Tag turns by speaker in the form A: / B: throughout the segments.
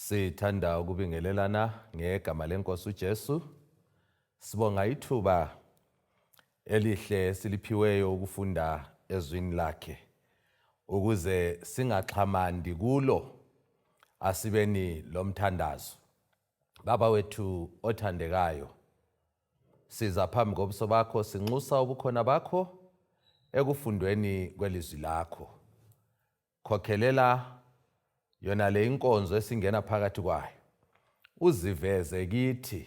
A: Sithanda ukubingelelana ngegama lenkosi uJesu. Sibonga ithuba elihle siliphiweyo ukufunda ezwini lakhe ukuze singaxhamandi kulo asibeni lomthandazo. Baba wethu othandekayo, siza phambi kobuso bakho sinxusa ubukhona bakho ekufundweni kwelizwi lakho. Khokhelela yona le inkonzo esingena phakathi kwayo. Uziveze kithi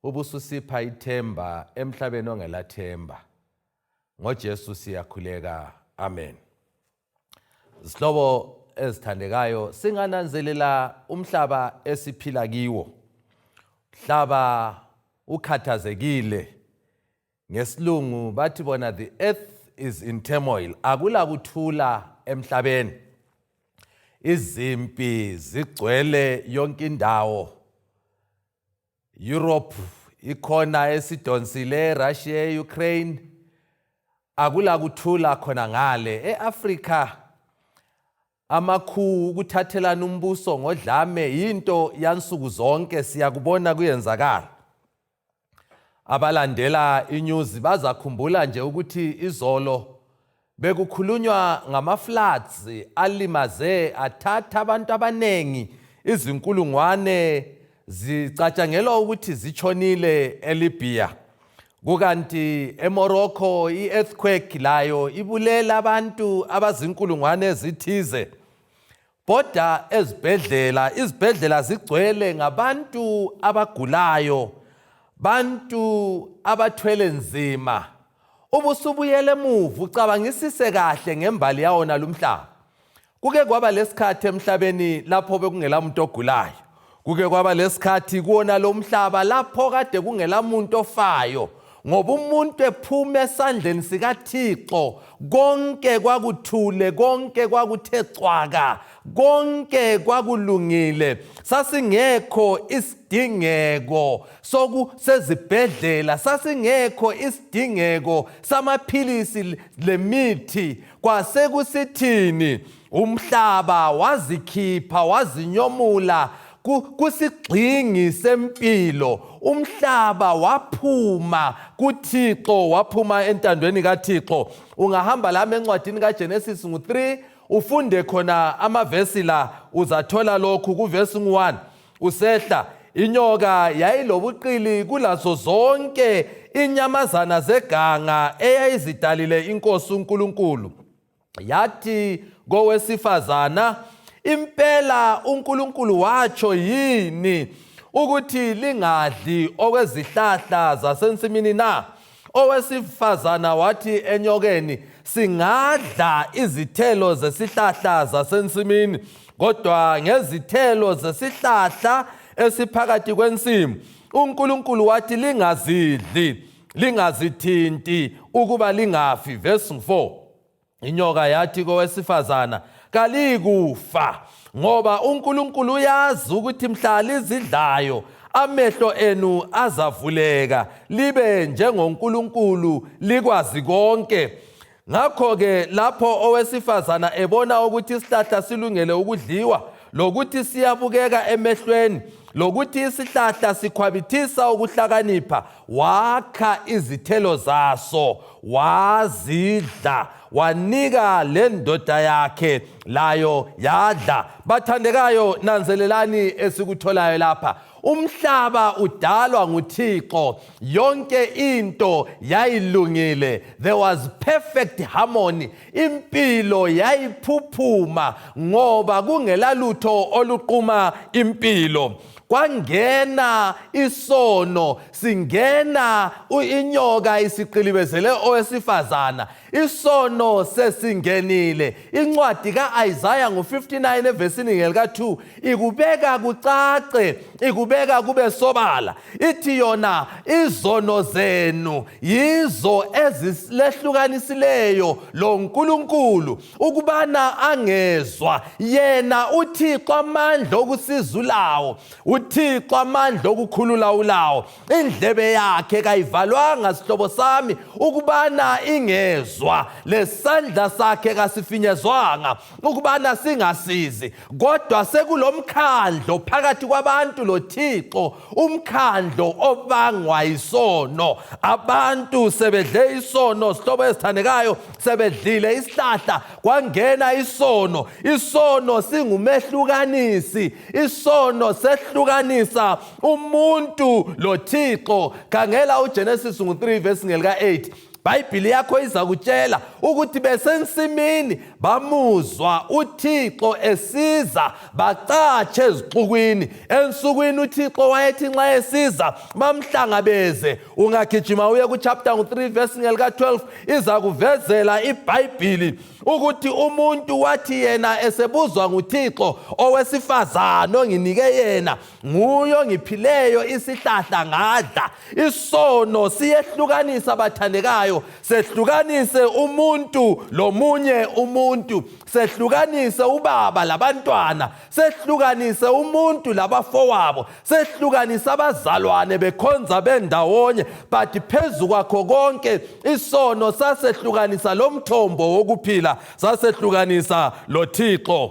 A: ubususipha ithemba emhlabeni ongelathemba. NgoJesu siyakhuleka. Amen. Zihlobo ezithandekayo, singananzelela umhlaba esiphila kiwo. Umhlaba ukhathazekile. Ngesilungu bathi bona the earth is in turmoil. Akula kuthula emhlabeni. Izimpi zigcwele yonke indawo. Europe ikhona esidonsile, Russia, Ukraine. Akula kuthula khona ngale. eAfrica amakhu ukuthathelana umbuso ngodlame yinto yansuku zonke siyakubona kuyenzakala. Abalandela inews bazakhumbula nje ukuthi izolo bekukhulunywa ngama-floods alimaze athatha abantu abanengi, izinkulungwane zicatshangelwa ukuthi zitshonile eLibya. Kukanti eMorocco i-earthquake layo ibulela abantu abazinkulungwane ezithize. Bodwa izibhedlela zigcwele ngabantu abagulayo, bantu abathwele nzima. Ubusubuyele emuva ucabangisise kahle ngembali yawo nalumhlaba. Kuke kwaba lesikhathi emhlabeni lapho bekungela muntu ogulayo. Kuke kwaba lesikhathi kuona lo mhlaba lapho kade kungela muntu ofayo. Ngoba umuntu ephuma esandleni sikaThixo, konke kwakuthule, konke kwakuthe cwaka, konke kwakulungile. Sasingekho isidingeko sezibhedlela, sasingekho isidingeko samaphilisi lemithi. Kwasekusithini umhlaba wazikhipha, wazinyomula kusigxingi sempilo. Umhlaba waphuma kuThixo, waphuma entandweni kaThixo. Ungahamba lami encwadini kaGenesis 3 ufunde khona amavesi la, uzathola lokhu kuvesi 1. Usehla, inyoka yayilobuqili kulazo zonke inyamazana zeganga eyayizidalile inkosi uNkulunkulu. Yathi kowesifazana, impela uNkulunkulu watsho yini ukuthi lingadli okwezihlahla zasensimini na? Owesifazana wathi enyokeni, singadla izithelo zesihlahla zasensimini, kodwa ngezithelo zesihlahla esiphakathi kwensimu uNkulunkulu wathi lingazidli, lingazithinti ukuba lingafi. Verse 4. Inyoka yathi kowesifazana, kalikufa, ngoba uNkulunkulu uyazi ukuthi mhla lizidlayo amehlo enu azavuleka, libe njengoNkulunkulu, likwazi konke. Ngakho-ke lapho owesifazana ebona ukuthi isihlahla silungele ukudliwa, lokuthi siyabukeka emehlweni, lokuthi isihlahla sikhwabithisa ukuhlakanipha, wakha izithelo zaso, wazidla, wanika le ndoda yakhe, layo yadla. Bathandekayo, nanzelelani esikutholayo lapha. Umhlaba udalwa nguThixo, yonke into yayilungile. There was perfect harmony. Impilo yayiphuphuma ngoba kungela lutho oluquma impilo. Kwangena isono, singena inyoka isiqilibezele owesifazana. Isono sesingenile. Incwadi kaIsaiah 59 evesini ngelika-2 ikubeka kucace, ikubeka kube sobala. Ithi yona izono zenu yizo ezilehlukanisileyo lo Nkulunkulu ukubana angezwa. Yena uThixo amandla okusizulawo, uThixo amandla okukhulula ulawo. Indlebe yakhe kayivalwanga sihlobo sami ukubana ingezwa, lesandla sakhe kasifinyezwanga ukubana singasizi. Kodwa sekulomkhandlo phakathi kwabantu loThixo, umkhandlo obangwa isono. Abantu sebedle isono sihlobo esithandekayo, sebedlile isihlahla kwangena isono. Isono singumehlukanisi, isono sehlukanisa umuntu loThixo. Khangela uGenesis 3 verse 8. Bhayibhili yakho iza kutshela ukuthi besensimini bamuzwa uThixo esiza, bacatshe ezixukwini. Ensukwini uThixo wayethi nxa esiza bamhlangabeze. Ungagijima uye kuchapter 3 verse 12, iza kuvezela iBhayibhili ukuthi umuntu wathi yena esebuzwa nguThixo, owesifazane onginike yena nguye ongiphileyo isihlahla ngadla. Isono siyehlukanisa bathandekayo, sehlukanise umuntu lomunye umuntu, sehlukanise ubaba labantwana, sehlukanise umuntu labafowabo, sehlukanise abazalwane bekhonza bendawonye. But phezu kwakho konke isono sasehlukanisa lomthombo wokuphila, sasehlukanisa loThixo.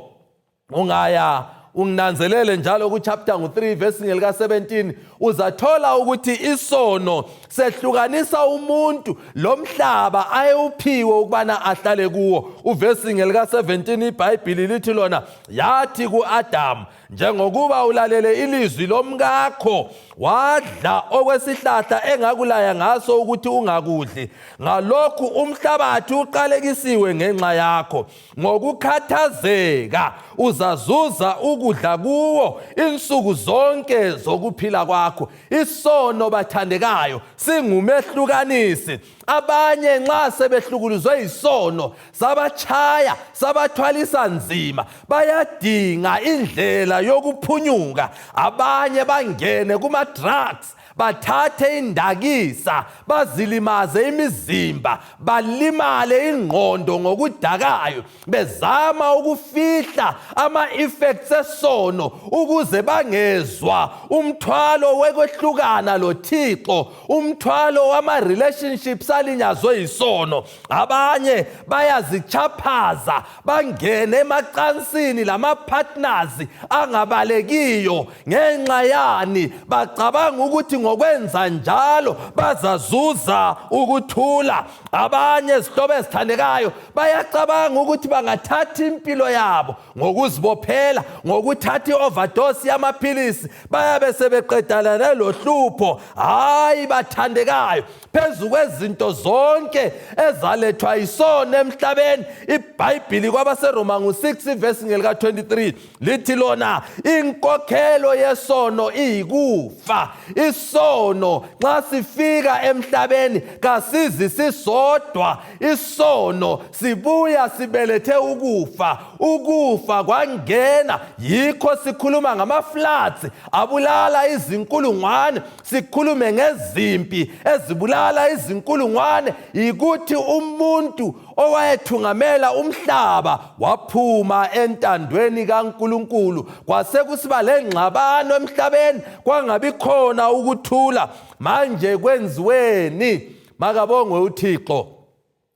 A: Ungaya unginanzelele njalo kuchapter 3 verse 17, uzathola ukuthi isono sehlukanisa umuntu lomhlaba ayewuphiwe ukubana ahlale kuwo. Uverse 17 iBhayibhili lithi lona, yathi ku-Adamu, njengokuba ulalele ilizwi lomkakho wadla okwesihlahla engakulaya ngaso ukuthi ungakudli, ngalokhu umhlabathi uqalekisiwe ngenxa yakho. Ngokukhathazeka uzazuza ukudla kuwo insuku zonke zokuphila kwakho. Isono bathandekayo singumehlukanisi. Abanye nxa sebehlukuluzwe isono sabachaya, sabathwalisa nzima, bayadinga indlela yokuphunyuka. Abanye bangene kuma-drugs, bathathe indakisa, bazilimaze imizimba, balimale ingqondo ngokudakayo, bezama ukufihla ama-effects esono ukuze bangezwa umthwalo wekwehlukana loThixo, umthwalo wama-relationships alinyazwe isono. Abanye bayazichaphaza, bangene emacansini lama-partners angabalekiyo. Ngenxa yani bacabanga ukuthi ngokwenza njalo bazazuza ukuthula. Abanye sihlobo esithandekayo bayacabanga ukuthi bangathatha impilo yabo ngokuzibophela, ngokuthatha i-overdose yamaphilisi, bayabe sebeqedana nelohlupho. Hayi bathandekayo, phezu kwezinto zonke ezalethwa isono emhlabeni, iBhayibhili kwabaseRoma 6 verse 23 lithi lona, inkokhelo yesono iyikufa. Isono nxa sifika emhlabeni kasizi sisodwa. Isono sibuya sibelethe ukufa. Ukufa kwangena, yikho sikhuluma ngama-floods abulala izinkulungwane, sikhulume ngezimpi ezibulala izinkulungwane. Yikuthi umuntu owayethungamela umhlaba waphuma entandweni kaNkulunkulu, kwasekusiba lengxabano emhlabeni, kwangabi khona ukuthula. Manje kwenziweni? Makabongwe uThixo,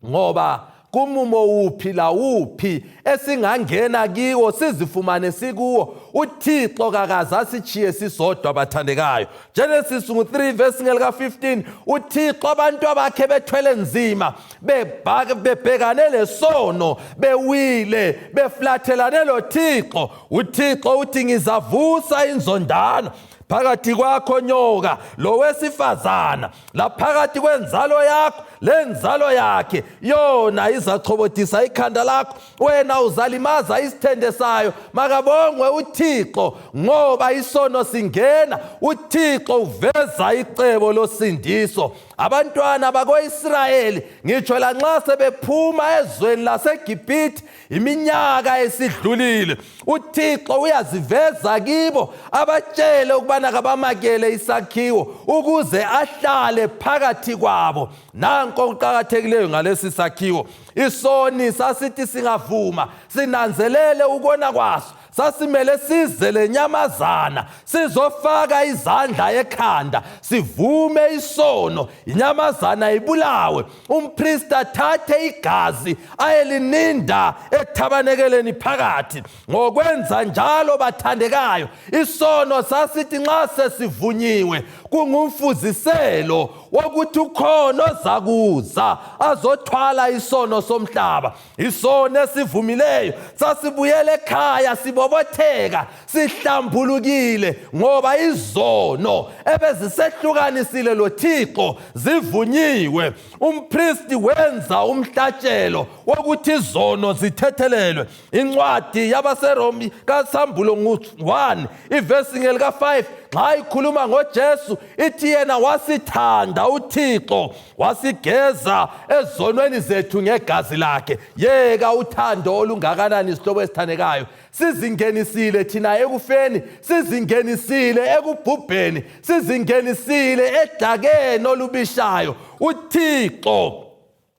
A: ngoba kumumo wuphi la wuphi esingangena kiwo sizifumane sikuwo, uThixo kakaze asitshiye sisodwa bathandekayo. Genesis 3 verse 15, uThixo abantu abakhe bethwele nzima, bebhekane lesono, bewile, beflathelane loThixo. uThixo uthi ngizavusa inzondano phakathi kwakho nyoka lowesifazana, laphakathi kwenzalo yakho lenzalo yakhe, yona izachobodisa ikhanda lakho, wena uzalimaza isithende sayo. Makabongwe uThixo, ngoba isono singena, uThixo uveza icebo losindiso. Abantwana bako-Israyeli ngitsho lanxa sebephuma ezweni laseGibhithe iminyaka esidlulile, uThixo uyaziveza kibo, abatshele ukubana kabamakele isakhiwo ukuze ahlale phakathi kwabo. Nanko okuqakathekileyo ngalesi sakhiwo, isoni sasithi singavuma sinanzelele ukona kwaso, sasimele size lenyamazana sizofaka izandla ekhanda sivume isono inyamazana ibulawe umpriest athathe igazi ayelininda ethabanekeleni phakathi ngokwenza njalo bathandekayo isono sasithi nxa sesivunyiwe kungumfuziselo wokuthi ukhona ozakuza azothwala isono somhlaba isono esivumileyo sasibuyele ekhaya sibobotheka sihlambulukile ngoba izono ebezisehlukanisile lo Thixo zivunyiwe umpriest wenza umhlatshelo wokuthi izono zithethelelwe incwadi yabaseRomi kaSambulo 1 ivesi ngelika 5 nxa ikhuluma ngoJesu ithi yena wasithanda uThixo wasigeza ezonweni zethu ngegazi lakhe yeka uthando olungakanani isihlobo esithandekayo sizingenisile thina ekufeni sizingenisile ekubhubheni sizingenisile edakeni olubishayo uThixo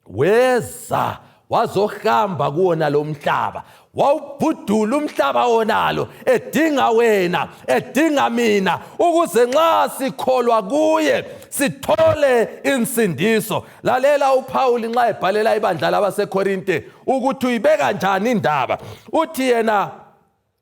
A: weza wazohamba kuwona lo mhlaba wawubhudula umhlaba wonalo edinga wena edinga mina ukuze nxa sikholwa kuye sithole insindiso lalela uPaul nxa ebhalela ibandla labaseKorinte ukuthi uyibeka njani indaba uthi yena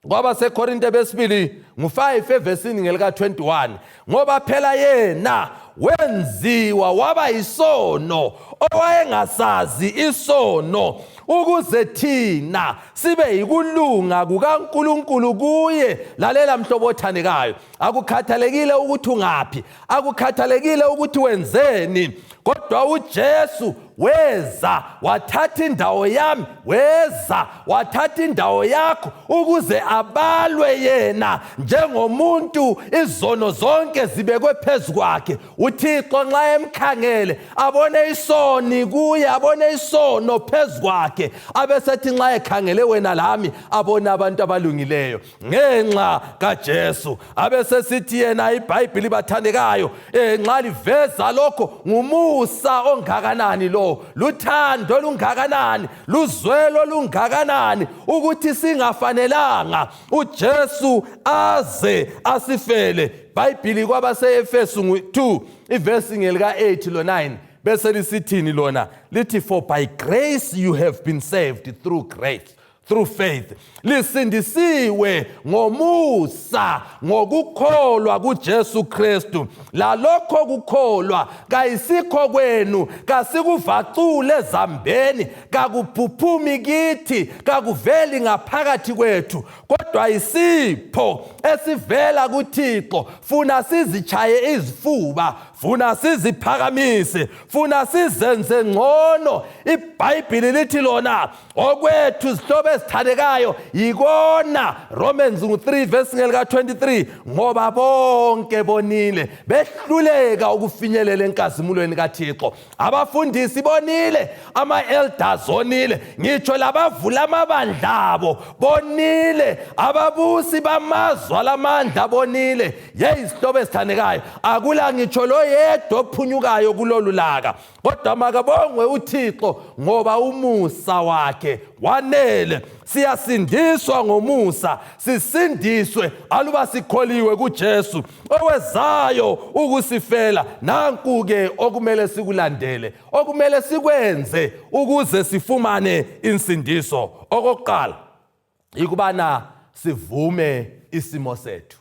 A: kwabaseKorinte besibili ngo5 evesini ngelika 21 ngoba phela yena wenziwa waba isono owayengasazi isono ukuze thina sibe yikulunga kukaNkulunkulu kuye lalela mhlobo othandekayo akukhathalekile ukuthi ungaphi akukhathalekile ukuthi wenzeni kodwa uJesu weza wathatha indawo yami weza wathatha indawo yakho ukuze abalwe yena njengomuntu izono zonke zibekwe phezu kwakhe uThixo nxa emkhangele abone isoni kuye abone isono phezu kwakhe abesethi nxa ekhangele wena lami abone abantu abalungileyo ngenxa kaJesu abesesithi yena iBhayibheli bathandekayo nxa liveza lokho ngumusa ongakanani lo luthando lungakanani luzwelo lungakanani ukuthi singafanelanga uJesu aze asifele iBhayibheli kwabase-Efesu 2 ivesi ngelika 8 lo 9 bese lisithini lona lithi for by grace you have been saved through faith lisindisiwe ngomusa ngokukholwa kuJesu Kristu lalokho kukholwa kayisikho kwenu kasikuvacule ezambeni kakuphuphumi kithi kakuveli ngaphakathi kwethu kodwa isipho esivela kuThixo funa sizichaye izifuba funa siziphakamise funa sizenze ngcono iBhayibheli lithi lona okwethu isihlobo esithandekayo yikona Romans 3 verse ngelika 23 ngoba bonke bonile behluleka ukufinyelela enkazimulweni kaThixo abafundisi bonile ama-elders onile ngitsho labavula amabandla abo bonile ababusi bamazwe lamandla bonile isihlobo esithandekayo akula ngitsho lo yedwa ophunyukayo kulolu laka kodwa makabongwe uThixo ngoba umusa wakhe wanele siyasindiswa ngomusa sisindiswe aluba sikholiwe kuJesu owezayo ukusifela nanku-ke okumele sikulandele okumele sikwenze ukuze sifumane insindiso okokuqala ikubana sivume isimo sethu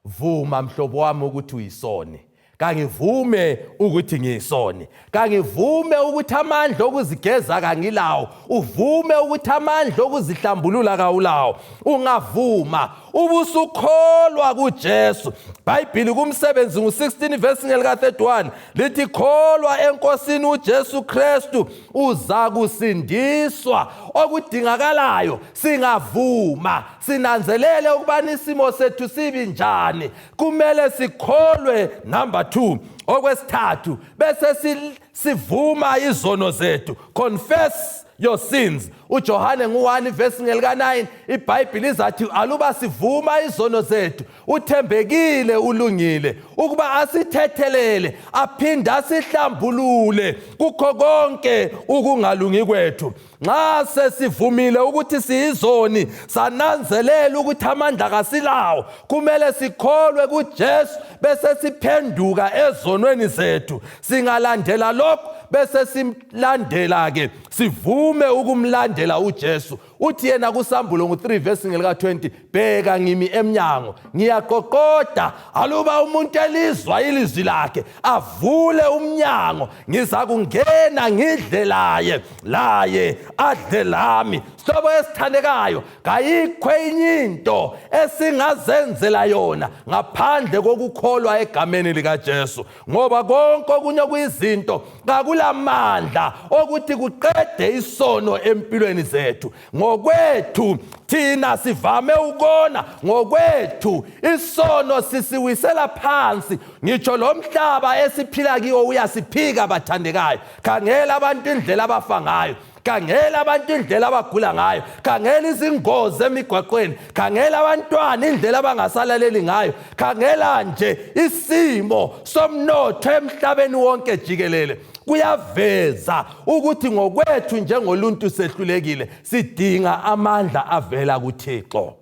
A: vuma mhlobo wami ukuthi uyisoni kangivume ukuthi ngiyisoni kangivume ukuthi amandla okuzigeza kangilawo uvume ukuthi amandla okuzihlambulula kawulawo ungavuma ubusukholwa kuJesu iBhayibheli kumsebenzi ngo16 verse ngelika 31 lithi kholwa enkosini uJesu Kristu uza kusindiswa okudingakalayo singavuma sinanzelele ukubana isimo sethu sibi njani kumele sikholwe number 2 okwesithathu bese sivuma izono zethu confess your sins. uJohane 1 verse 9 iBhayibheli izathi aluba sivuma izono zethu uthembekile ulungile ukuba asithethelele aphinda sihlambulule kukho konke ukungalungi kwethu. Nxa sesivumile ukuthi siyizoni sananzelela ukuthi amandla kasilawo kumele sikholwe kuJesu bese siphenduka ezonweni zethu. Singalandela lokho bese simlandela ke sivume ukumlandela uJesu. Uthi yena kuSambulo 3 verse 20 bheka ngimi emnyango ngiyaqoqoda aluba umuntu elizwa ilizwi lakhe avule umnyango ngiza kungena ngidle laye adle lami. Sihlobo esithandekayo kayikho enye into esingazenzela yona ngaphandle kokukholwa egameni likaJesu ngoba konke okunye kuyizinto kakulamandla ukuthi kuqede isono empilweni zethu. Ngokwethu thina sivame ukona ngokwethu isono sisiwisela phansi. Ngitsho lo mhlaba esiphila kiwo uyasiphika bathandekayo. Khangela abantu indlela abafa ngayo, khangela abantu indlela abagula ngayo, khangela izingozi emigwaqweni, khangela abantwana indlela abangasalaleli ngayo, khangela nje isimo somnotho emhlabeni wonke jikelele. Kuyaveza ukuthi ngokwethu njengoluntu sehlulekile sidinga amandla avela kuThixo.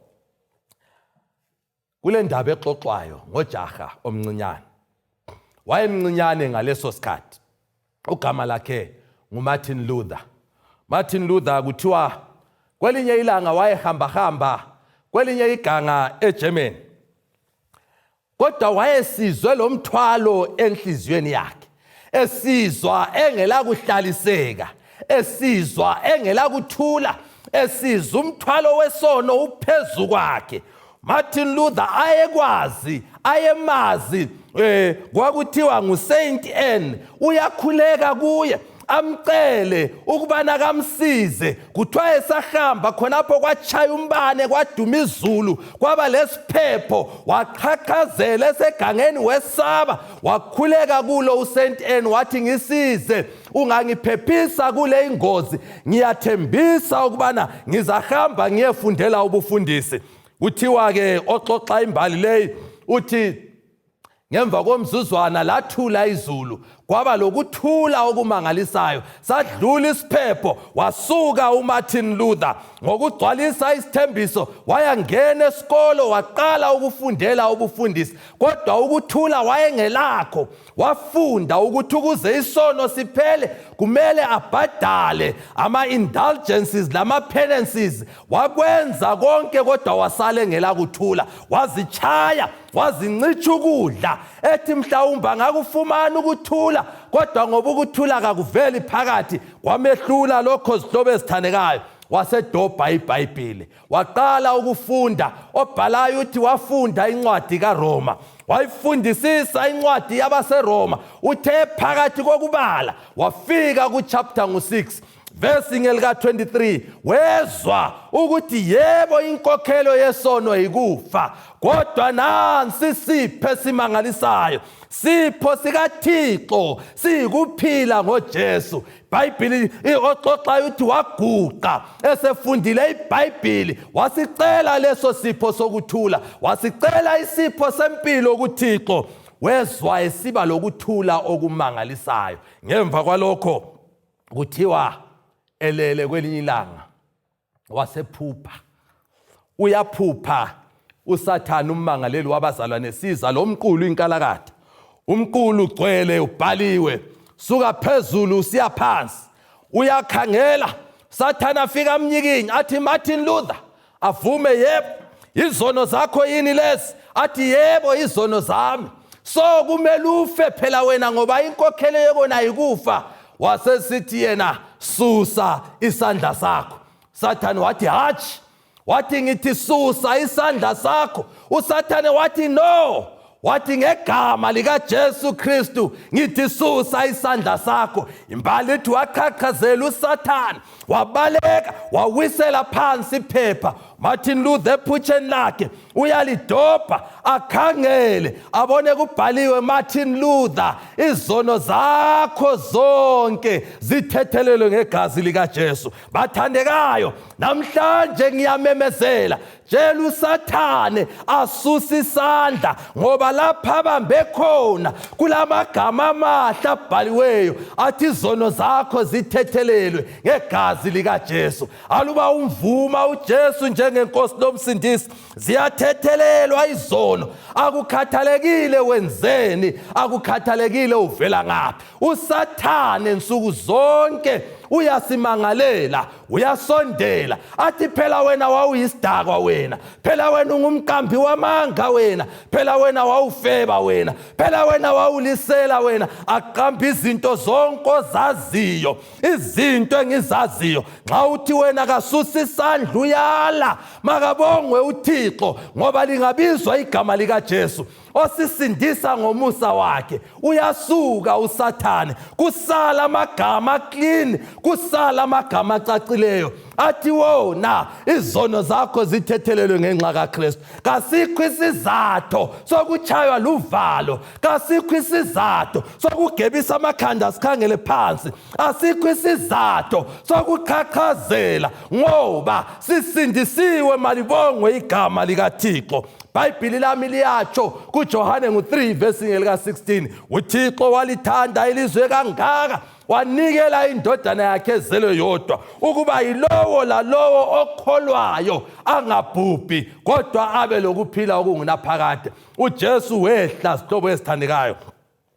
A: Kule ndaba exoxwayo ngojaha omncinyane, wayemncinyane ngaleso sikhathi, ugama lakhe nguMartin Luther. Martin Luther kuthiwa kwelinye ilanga wayehamba kwelinye iganga eGermany, kodwa wayesizwe lo mthwalo enhliziyweni yakhe, esizwa engela kuhlaliseka, esizwa engela kuthula, esizwa umthwalo wesono uphezu kwakhe. Martin Luther ayemazi kwakuthiwa nguSaint Anne, uyakhuleka kuye amcele ukubana kamsize. Kuthiwa esahamba khonapho kwatshaya umbane, kwaduma izulu, kwaba lesiphepho, waqhaqhazela esegangeni wesaba, wakhuleka kulo uSaint Anne wathi ngisize, ungangiphephisa kule ingozi, ngiyathembisa ukubana ngizahamba ngiyefundela ubufundisi. Kuthiwa ke oxoxa imbali leyi uthi ngemva komzuzwana lathula izulu, kwaba lokuthula okumangalisayo, sadlula isiphepho, wasuka uMartin Luther ngokugcwalisa isithembiso, wayangena esikolo waqala ukufundela ubufundisi. Kodwa ukuthula wayengelakho, wafunda ukuthi ukuze isono siphele kumele abhadale ama-indulgences lama-penances. Wakwenza konke kodwa wasale ngelakuthula, wazichaya, wazincicha ukudla, ethi mhlawumbe angakufumana ukuthula, kodwa ngoba ukuthula kakuveli phakathi kwamehlula lokho zihlobo ezithandekayo. Wasedobha iBhayibheli, waqala ukufunda. Obhalayo uthi wafunda incwadi kaRoma, wayifundisisa incwadi yabaseRoma. Uthe phakathi kokubala wafika kuchapter 6 verse ngelika 23, wezwa ukuthi yebo inkokhelo yesono ikufa, kodwa nansi sipho esimangalisayo, sipho sikaThixo sikuphila ngoJesu. iBhayibheli oxoxayo uthi waguqa esefundile iBhayibheli, wasicela leso sipho sokuthula, wasicela isipho sempilo kuThixo. Wezwa esiba lokuthula okumangalisayo. Ngemva kwalokho kuthiwa elele kwelinye ilanga wasephupha. Uyaphupha uSathane ummangaleli wabazalwane, siza lo mqulu inkalakatha. Umqulu ugcwele ubhaliwe suka phezulu usiya phansi. Uyakhangela, Sathane afika amnyikinya athi Martin Luther avume, yebo izono zakho yini lezi? Athi yebo izono zami. So kumele ufe phela wena ngoba inkokhelo yekona ikufa. Wasesithi yena susa isandla sakho. Sathane wathi hatshi, wathi ngithi susa isandla sakho. uSathane wathi no, wathi ngegama likaJesu Kristu ngithi susa isandla sakho. Imbali ithi waqhaqhazela uSathane, wabaleka, wawisela phansi iphepha. Martin Luther ephutsheni lakhe uyalidobha akhangele abone kubhaliwe Martin Luther izono zakho zonke zithethelelwe ngegazi lika Jesu. Bathandekayo, namhlanje ngiyamemezela, tshela uSathane asuse isandla ngoba lapha abambe khona kulamagama amahle abhaliweyo athi izono zakho zithethelelwe ngegazi lika Jesu. Aluba umvuma uJesu njengenkosi nomsindisi, ziyathethelelwa izono, akukhathalekile wenzeni, akukhathalekile uvela ngaphi. USathane nsuku zonke uyasimangalela, uyasondela, athi phela wena wawuyisidakwa wena, phela wena ungumqambi wamanga wena, phela wena wawufeba wena, phela wena wawulisela wena. Aqamba izinto zonke ozaziyo, izinto engizaziyo. Nxa uthi wena kasusa isandla uyala, makabongwe uThixo ngoba lingabizwa igama lika Jesu osisindisa ngomusa wakhe. Uyasuka uSathane, kusala amagama clean, kusala amagama acacileyo athi wona izono zakho zithethelelwe ngenxa kaKristu. Kasikho isizathu sokuchaywa luvalo, kasikho isizathu sokugebisa amakhanda sikhangele phansi, asikho isizathu sokuqhaqhazela ngoba sisindisiwe, malibongwe igama likaThixo. Bhayibhili lami liyatsho kuJohane 3 verse lika 16, uThixo walithanda ilizwe kangaka wanikela indodana yakhe ezelwe yodwa ukuba yilowo lalowo okholwayo angabhubhi kodwa abe lokuphila okungunaphakade. uJesu wehla, sihlobo esithandekayo,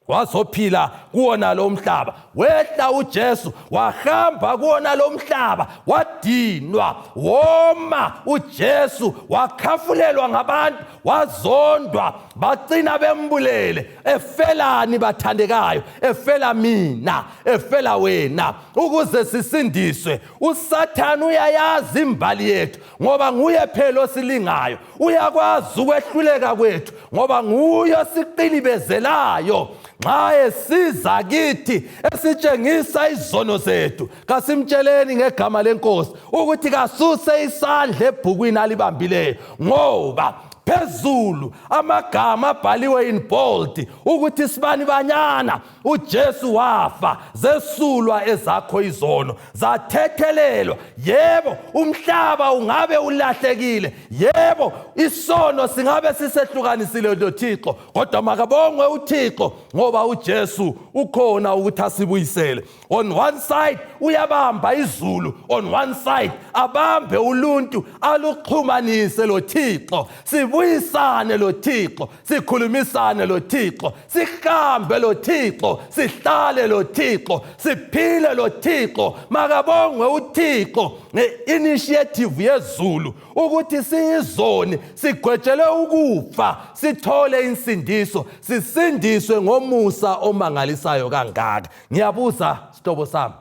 A: wazophila kuwona lo mhlaba. Wehla uJesu wahamba kuwona lo mhlaba, wadinwa, woma uJesu, wakhafulelwa ngabantu, wazondwa, bacina bembulele. Efelani bathandekayo? Efela mina, efela wena, ukuze sisindiswe. USathane uyayazi imbali yethu ngoba nguye phela osilingayo, uyakwazi ukwehluleka kwethu ngoba nguye osiqilibezelayo. Nxa esiza kithi esitshengisa izono zethu, kasimtsheleni ngegama lenkosi ukuthi kasuse isandla ebhukwini alibambileyo, ngoba phezulu amagama abhaliwe in bold ukuthi sibani banyana uJesu wafa, zesulwa ezakho izono, zathethelelwa. Yebo, umhlaba ungabe ulahlekile, yebo isono singabe sisehlukanisile loThixo, kodwa makabongwe uThixo ngoba uJesu ukhona ukuthi asibuyisele. On one side uyabamba izulu, on one side abambe uluntu aluxhumanise loThixo, sibuyisane loThixo, sikhulumisane loThixo, sihambe loThixo, sihlale loThixo, siphile loThixo. Makabongwe uThixo nge-initiative yezulu ukuthi siyizoni, sigwetshelwe ukufa, sithole insindiso, sisindiswe ngomusa omangalisayo kangaka. Ngiyabuza sihlobo sami,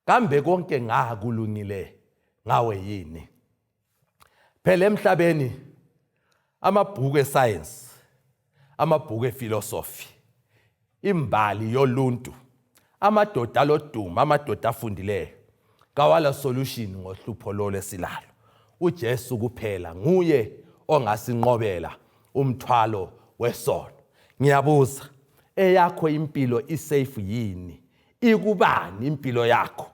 A: kambe konke ngakulungile ngawe yini? Phela emhlabeni amabhuku escience, amabhuku ephilosophy, imbali yoluntu, amadoda aloduma, amadoda afundileyo, kawala solution ngohlupho lolo esilalo. uJesu kuphela nguye ongasinqobela umthwalo wesono. Ngiyabuza, eyakho impilo isafe yini? Ikubani impilo yakho?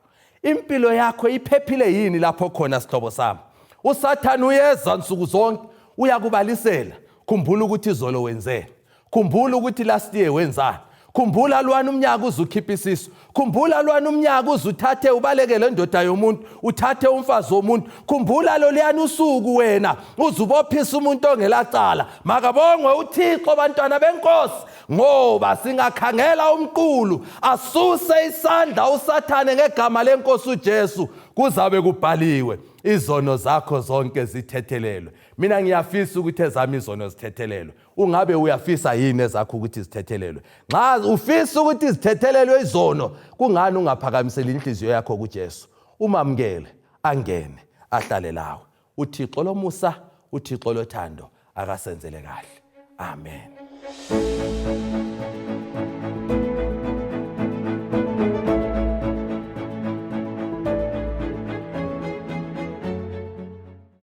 A: Impilo yakho iphephile yini lapho khona sihlobo sami? USathane uyeza nsuku zonke uyakubalisela. Khumbula ukuthi izolo wenzeni, khumbula ukuthi last year wenzani, khumbula lwana umnyaka uzukhipha isisu, khumbula lwana umnyaka uzuthathe ubalekele indoda yomuntu, uthathe umfazi womuntu, khumbula lo liyana usuku wena uzubophisa umuntu ongelacala. Makabongwe uThixo bantwana benkosi ngoba singakhangela umqulu asuse isandla uSathane ngegama lenkosi uJesu, kuzabe kubhaliwe izono zakho zonke zithethelelwe. Mina ngiyafisa ukuthi ezami izono zithethelelwe. Ungabe uyafisa yini ezakho ukuthi zithethelelwe? Nxa ufisa ukuthi zithethelelwe izono, kungani ungaphakamisela inhliziyo yakho kuJesu? Umamkele, angene, ahlale lawe. uThixo lomusa, uThixo lothando akasenzele kahle. Amen.